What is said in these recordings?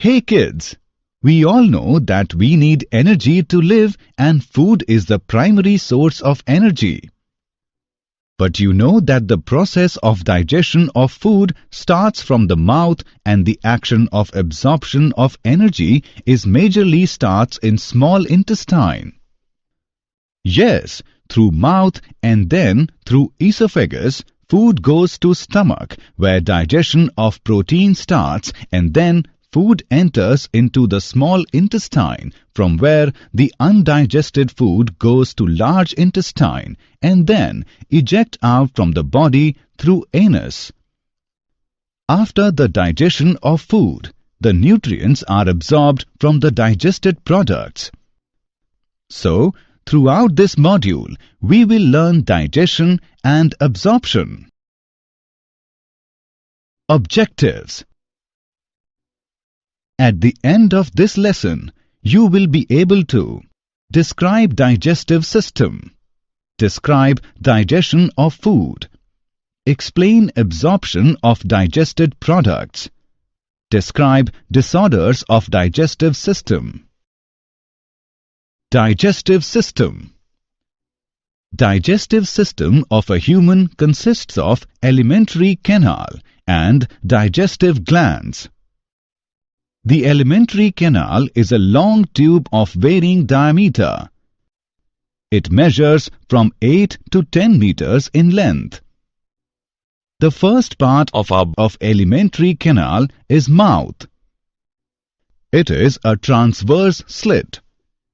Hey kids, we all know that we need energy to live and food is the primary source of energy. But you know that the process of digestion of food starts from the mouth and the action of absorption of energy is majorly starts in small intestine. Yes, through mouth and then through esophagus, food goes to stomach where digestion of protein starts and then food enters into the small intestine from where the undigested food goes to large intestine and then eject out from the body through anus. After the digestion of food, the nutrients are absorbed from the digested products. So, throughout this module, we will learn digestion and absorption. Objectives. At the end of this lesson, you will be able to describe digestive system, describe digestion of food, explain absorption of digested products, describe disorders of digestive system. Digestive system. Digestive system of a human consists of alimentary canal and digestive glands. The alimentary canal is a long tube of varying diameter. It measures from 8 to 10 meters in length. The first part of alimentary canal is mouth. It is a transverse slit.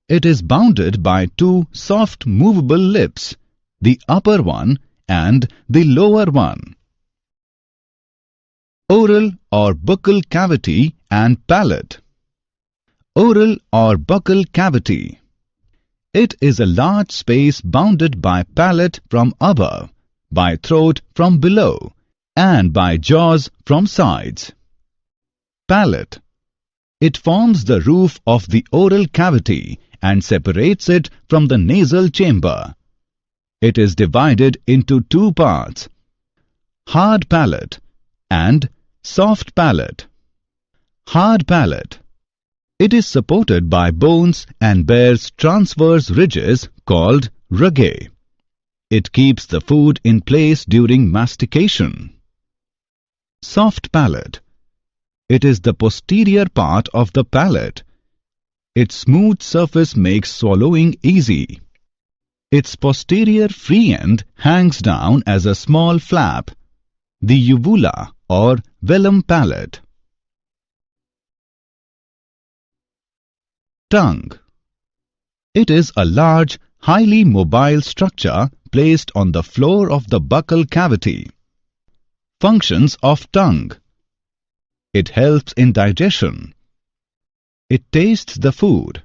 It is bounded by two soft movable lips, the upper one and the lower one. Oral or buccal cavity and palate. Oral or buccal cavity. It is a large space bounded by palate from above, by throat from below, and by jaws from sides. Palate. It forms the roof of the oral cavity and separates it from the nasal chamber. It is divided into two parts, hard palate and soft palate. Hard palate. It is supported by bones and bears transverse ridges called rugae. It keeps the food in place during mastication. Soft palate. It is the posterior part of the palate. Its smooth surface makes swallowing easy. Its posterior free end hangs down as a small flap, the uvula or velum palate. Tongue. It is a large, highly mobile structure placed on the floor of the buccal cavity. Functions of tongue. It helps in digestion. It tastes the food.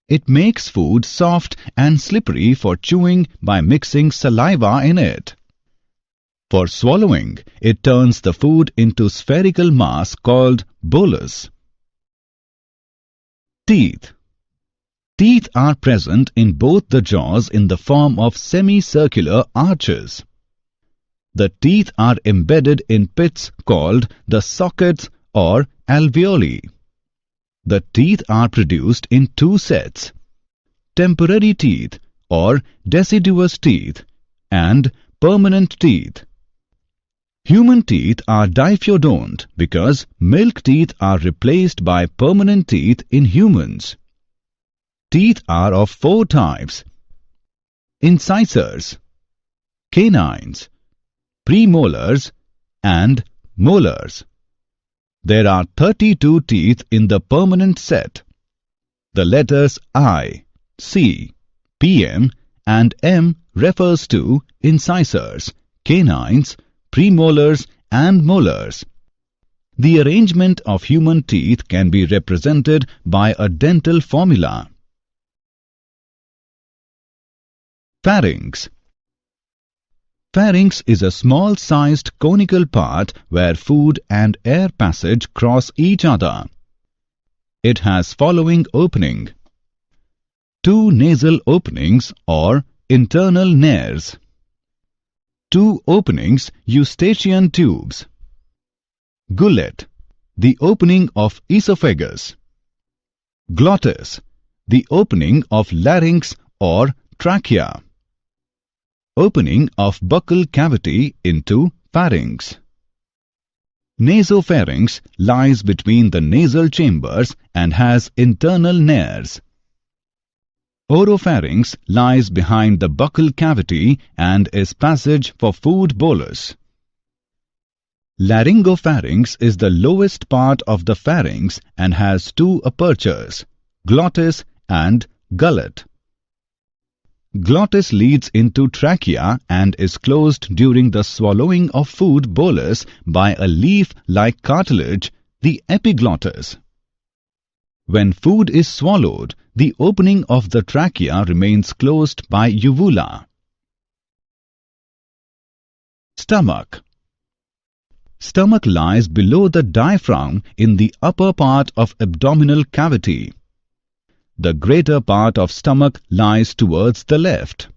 It makes food soft and slippery for chewing by mixing saliva in it. For swallowing, it turns the food into spherical mass called bolus. Teeth. Teeth are present in both the jaws in the form of semicircular arches. The teeth are embedded in pits called the sockets or alveoli. The teeth are produced in two sets, temporary teeth or deciduous teeth and permanent teeth. Human teeth are diphyodont because milk teeth are replaced by permanent teeth in humans. Teeth are of four types: incisors, canines, premolars and molars. There are 32 teeth in the permanent set. The letters I, C, PM and M refers to incisors, canines, premolars and molars. The arrangement of human teeth can be represented by a dental formula. Pharynx. Pharynx is a small-sized conical part where food and air passage cross each other. It has following opening: two nasal openings or internal nares, two openings eustachian tubes, gullet, the opening of esophagus. Glottis, the opening of larynx or trachea. Opening of buccal cavity into pharynx. Nasopharynx lies between the nasal chambers and has internal nares. Oropharynx lies behind the buccal cavity and is passage for food bolus. Laryngopharynx is the lowest part of the pharynx and has two apertures, glottis and gullet. Glottis leads into trachea and is closed during the swallowing of food bolus by a leaf-like cartilage, the epiglottis. When food is swallowed, the opening of the trachea remains closed by uvula. Stomach. Stomach lies below the diaphragm in the upper part of abdominal cavity. The greater part of stomach lies towards the left.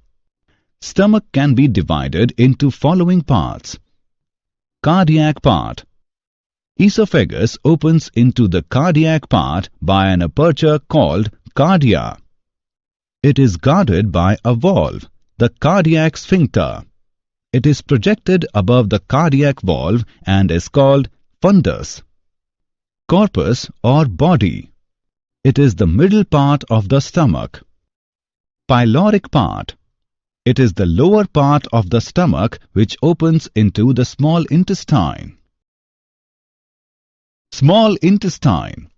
Stomach can be divided into following parts. Cardiac part. Esophagus opens into the cardiac part by an aperture called cardia. It is guarded by a valve, the cardiac sphincter. It is projected above the cardiac valve and is called fundus. Corpus or body. It is the middle part of the stomach. Pyloric part. It is the lower part of the stomach which opens into the small intestine. Small intestine.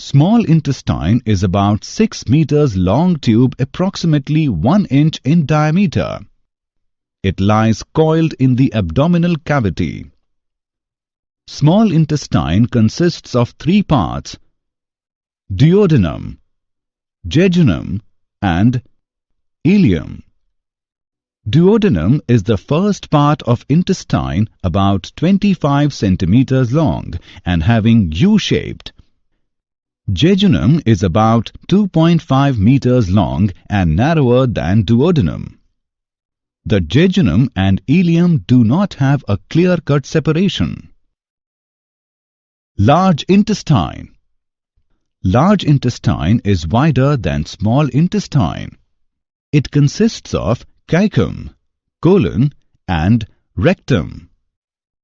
Small intestine is about 6 meters long tube approximately 1 inch in diameter. It lies coiled in the abdominal cavity. Small intestine consists of 3 parts: duodenum, jejunum and ileum. Duodenum is the first part of intestine, about 25 centimeters long and having U-shaped. Jejunum is about 2.5 meters long and narrower than duodenum. The jejunum and ileum do not have a clear-cut separation. Large intestine. Large intestine is wider than small intestine. It consists of caecum, colon and rectum.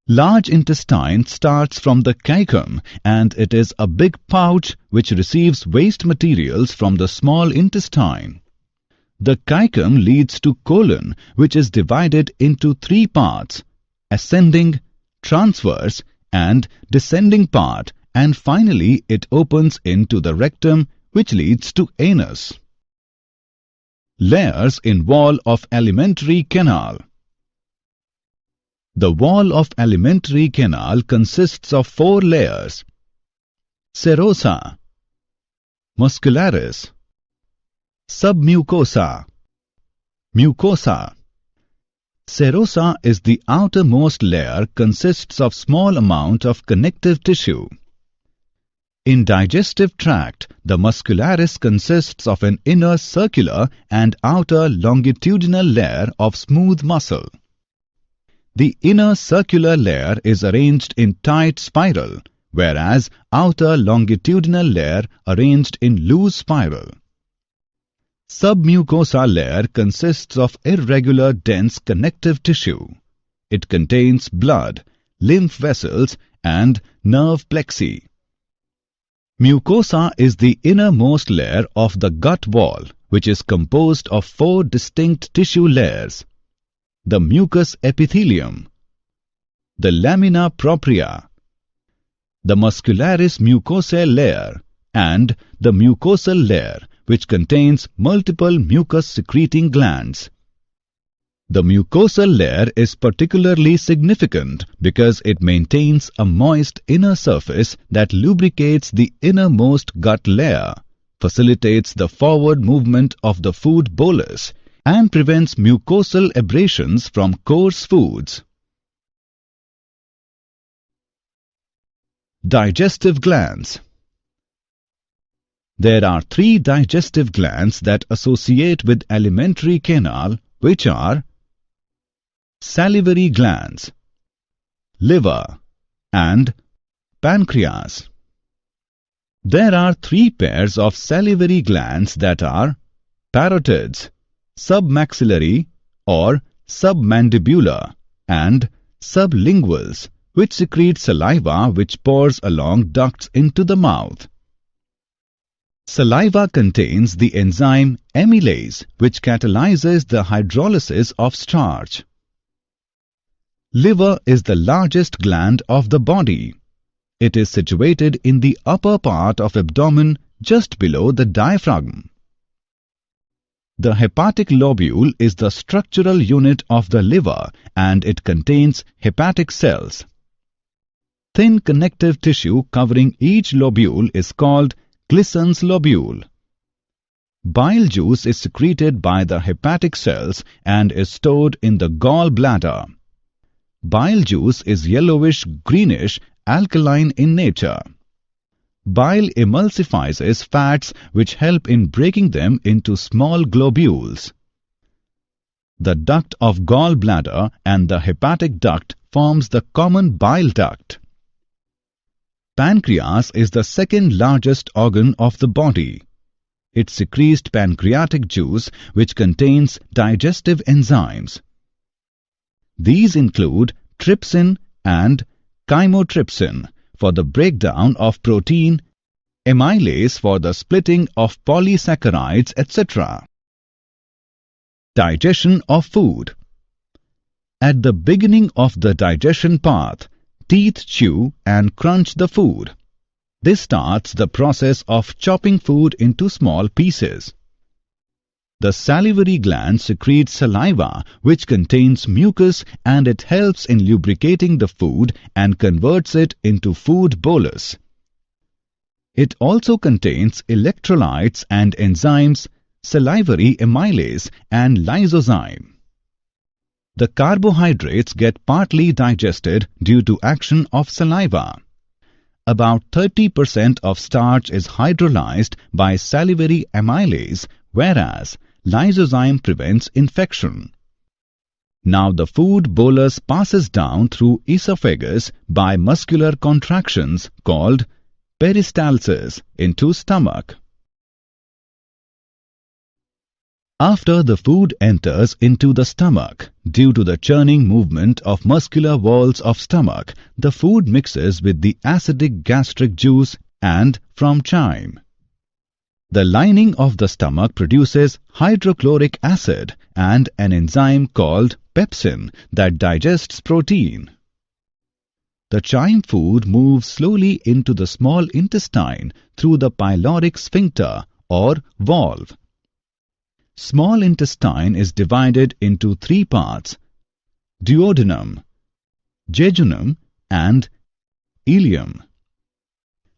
Large intestine starts from the caecum and it is a big pouch which receives waste materials from the small intestine. The caecum leads to colon, which is divided into 3 parts: ascending, transverse and descending part, and finally it opens into the rectum, which leads to anus. Layers in wall of alimentary canal. The wall of alimentary canal consists of 4 layers: serosa, muscularis, submucosa, mucosa. Serosa is the outermost layer, consists of small amount of connective tissue. In digestive tract, the muscularis consists of an inner circular and outer longitudinal layer of smooth muscle. The inner circular layer is arranged in tight spiral, whereas outer longitudinal layer arranged in loose spiral. Submucosa layer consists of irregular dense connective tissue. It contains blood, lymph vessels and nerve plexi. Mucosa is the innermost layer of the gut wall, which is composed of 4 distinct tissue layers: the mucous epithelium, the lamina propria, the muscularis mucosae layer, and the mucosal layer, which contains multiple mucus-secreting glands. The mucosal layer is particularly significant because it maintains a moist inner surface that lubricates the innermost gut layer, facilitates the forward movement of the food bolus, and prevents mucosal abrasions from coarse foods. Digestive glands. There are 3 digestive glands that associate with alimentary canal, which are salivary glands, liver, and pancreas. There are three pairs of salivary glands that are parotids, submaxillary or submandibular, and sublinguals, which secrete saliva which pours along ducts into the mouth. Saliva contains the enzyme amylase, which catalyzes the hydrolysis of starch. Liver is the largest gland of the body. It is situated in the upper part of abdomen just below the diaphragm. The hepatic lobule is the structural unit of the liver and it contains hepatic cells. Thin connective tissue covering each lobule is called Glisson's lobule. Bile juice is secreted by the hepatic cells and is stored in the gallbladder. Bile juice is yellowish-greenish alkaline in nature. Bile emulsifies fats which help in breaking them into small globules. The duct of gallbladder and the hepatic duct forms the common bile duct. Pancreas is the second largest organ of the body. It secretes pancreatic juice which contains digestive enzymes. These include trypsin and chymotrypsin for the breakdown of protein, amylase for the splitting of polysaccharides, etc. Digestion of food. At the beginning of the digestion path, teeth chew and crunch the food. This starts the process of chopping food into small pieces. The salivary gland secretes saliva which contains mucus and it helps in lubricating the food and converts it into food bolus. It also contains electrolytes and enzymes, salivary amylase and lysozyme. The carbohydrates get partly digested due to action of saliva. About 30% of starch is hydrolyzed by salivary amylase, whereas lysozyme prevents infection. Now the food bolus passes down through esophagus by muscular contractions called peristalsis into stomach. After the food enters into the stomach, due to the churning movement of muscular walls of stomach, the food mixes with the acidic gastric juice and from chyme. The lining of the stomach produces hydrochloric acid and an enzyme called pepsin that digests protein. The chyme food moves slowly into the small intestine through the pyloric sphincter or valve. Small intestine is divided into three parts: duodenum, jejunum and ileum.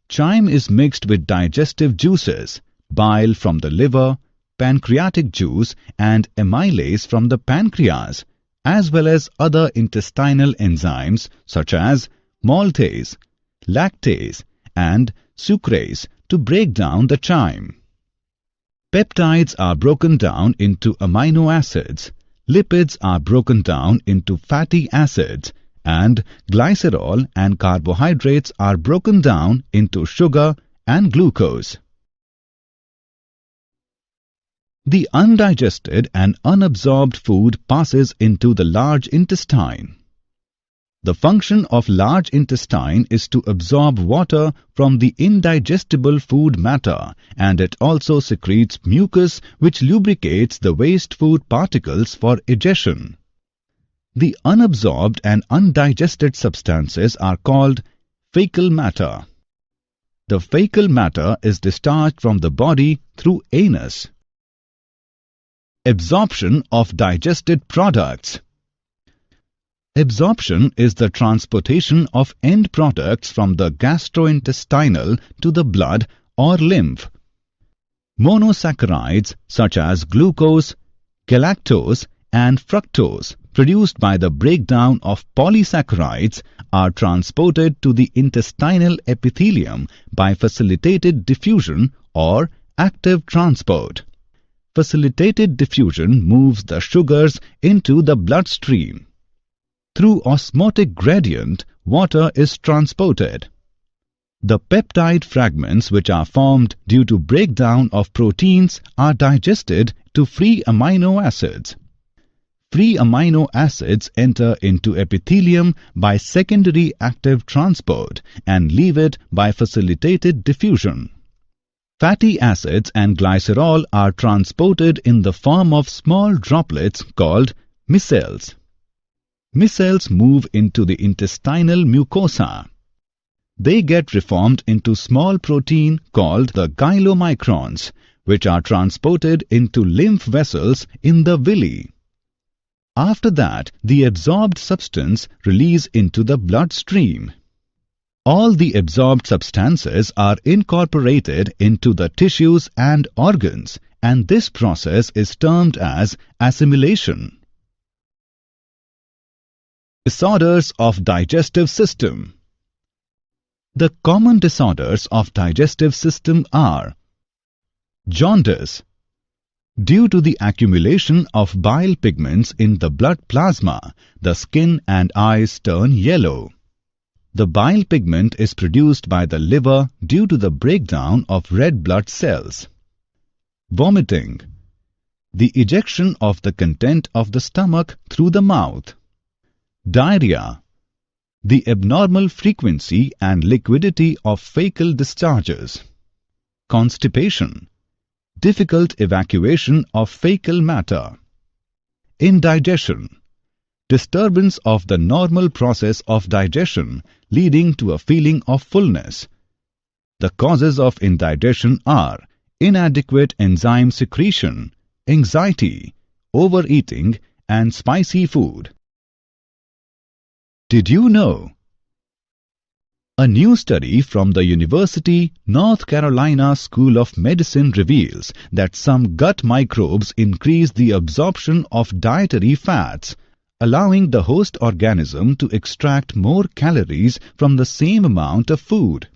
Chyme is mixed with digestive juices, bile from the liver, pancreatic juice and amylase from the pancreas, as well as other intestinal enzymes such as maltase, lactase and sucrase to break down the chyme. Peptides are broken down into amino acids, lipids are broken down into fatty acids, and glycerol and carbohydrates are broken down into sugar and glucose. The undigested and unabsorbed food passes into the large intestine. The function of large intestine is to absorb water from the indigestible food matter, and it also secretes mucus which lubricates the waste food particles for egestion. The unabsorbed and undigested substances are called fecal matter. The fecal matter is discharged from the body through anus. Absorption of digested products. Absorption is the transportation of end products from the gastrointestinal to the blood or lymph. Monosaccharides such as glucose, galactose and fructose produced by the breakdown of polysaccharides are transported to the intestinal epithelium by facilitated diffusion or active transport. Facilitated diffusion moves the sugars into the bloodstream. Through osmotic gradient, water is transported. The peptide fragments which are formed due to breakdown of proteins are digested to free amino acids. Free amino acids enter into epithelium by secondary active transport and leave it by facilitated diffusion. Fatty acids and glycerol are transported in the form of small droplets called micelles. Micelles move into the intestinal mucosa. They get reformed into small protein called the chylomicrons, which are transported into lymph vessels in the villi. After that, the absorbed substance releases into the bloodstream. All the absorbed substances are incorporated into the tissues and organs, and this process is termed as assimilation. Disorders of digestive system. The common disorders of digestive system are jaundice, due to the accumulation of bile pigments in the blood plasma, the skin and eyes turn yellow. The bile pigment is produced by the liver due to the breakdown of red blood cells. Vomiting, the ejection of the content of the stomach through the mouth. Diarrhea, the abnormal frequency and liquidity of fecal discharges. Constipation, difficult evacuation of fecal matter. Indigestion, disturbance of the normal process of digestion leading to a feeling of fullness. The causes of indigestion are inadequate enzyme secretion, anxiety, overeating, and spicy food. Did you know? A new study from the University North Carolina School of Medicine reveals that some gut microbes increase the absorption of dietary fats, allowing the host organism to extract more calories from the same amount of food.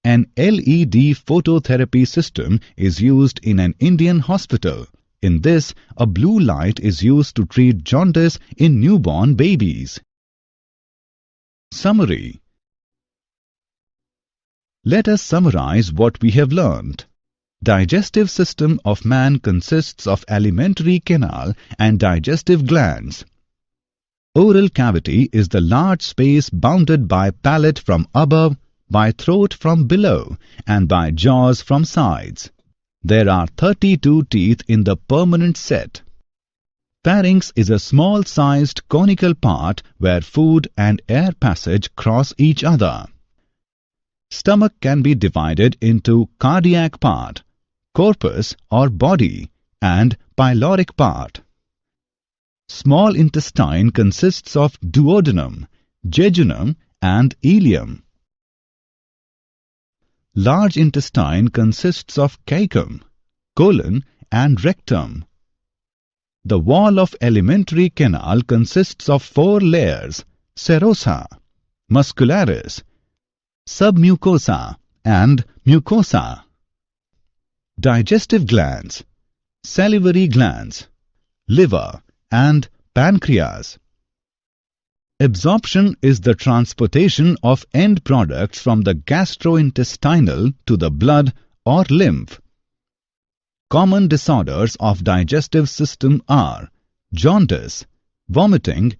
An LED phototherapy system is used in an Indian hospital. In this, a blue light is used to treat jaundice in newborn babies. Summary. Let us summarize what we have learned. Digestive system of man consists of alimentary canal and digestive glands. Oral cavity is the large space bounded by palate from above, by throat from below, and by jaws from sides. There are 32 teeth in the permanent set. Pharynx is a small-sized conical part where food and air passage cross each other. Stomach can be divided into cardiac part, corpus or body, and pyloric part. Small intestine consists of duodenum, jejunum, and ileum. Large intestine consists of caecum, colon, and rectum. The wall of alimentary canal consists of 4 layers: serosa, muscularis, submucosa, and mucosa. Digestive glands, salivary glands, liver, and pancreas. Absorption is the transportation of end products from the gastrointestinal to the blood or lymph. Common disorders of digestive system are jaundice, vomiting,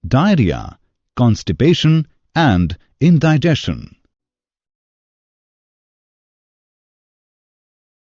diarrhea, constipation, and indigestion.